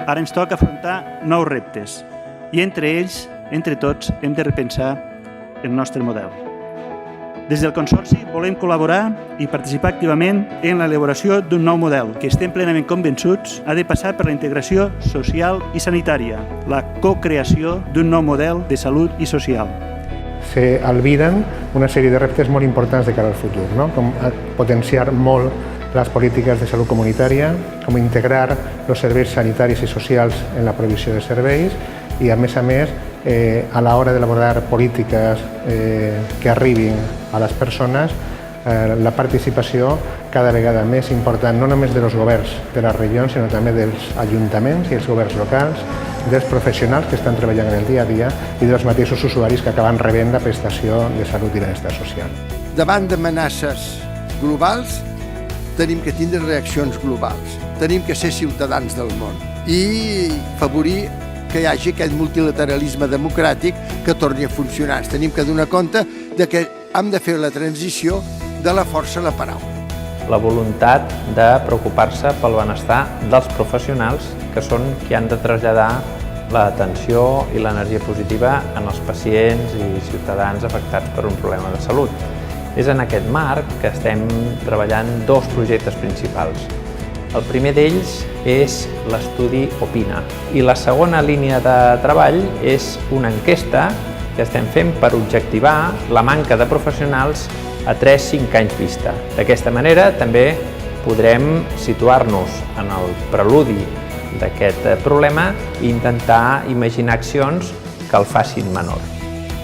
Ara ens toca afrontar nous reptes i entre ells, entre tots, hem de repensar el nostre model. Des del Consorci volem col·laborar i participar activament en l'elaboració d'un nou model que estem plenament convençuts ha de passar per la integració social i sanitària, la co-creació d'un nou model de salut i social. Se albiren una sèrie de reptes molt importants de cara al futur, com potenciar molt les polítiques de salut comunitària, com integrar els serveis sanitaris i socials en la provisió de serveis i, a més, a l'hora d'elaborar polítiques que arribin a les persones, la participació cada vegada més important, no només dels governs de les regions, sinó també dels ajuntaments i els governs locals, dels professionals que estan treballant en el dia a dia i dels mateixos usuaris que acaben rebent la prestació de salut i benestar social. Davant d'amenaces globals tenim que tindre reaccions globals, tenim que ser ciutadans del món i favorir que hi hagi aquest multilateralisme democràtic que torni a funcionar. Ens tenim que donar compte de que hem de fer la transició de la força a la paraula. La voluntat de preocupar-se pel benestar dels professionals que són qui han de traslladar l'atenció i l'energia positiva en els pacients i ciutadans afectats per un problema de salut. És en aquest marc que estem treballant dos projectes principals. El primer d'ells és l'estudi Opina i la segona línia de treball és una enquesta que estem fent per objectivar la manca de professionals a 3-5 anys vista. D'aquesta manera també podrem situar-nos en el preludi d'aquest problema i intentar imaginar accions que el facin menor.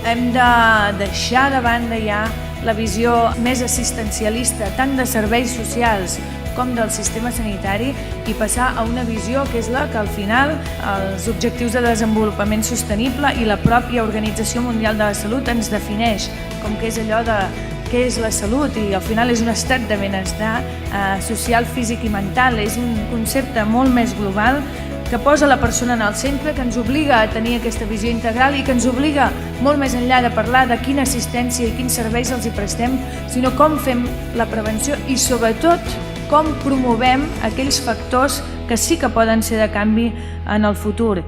Hem de deixar de banda ja la visió més assistencialista tant de serveis socials com del sistema sanitari i passar a una visió que és la que al final els objectius de desenvolupament sostenible i la pròpia Organització Mundial de la Salut ens defineix, com que és allò de què és la salut i al final és un estat de benestar social, físic i mental. És un concepte molt més global que posa la persona en el centre, que ens obliga a tenir aquesta visió integral i que ens obliga molt més enllà de parlar de quina assistència i quins serveis els hi prestem, sinó com fem la prevenció i sobretot com promovem aquells factors que sí que poden ser de canvi en el futur.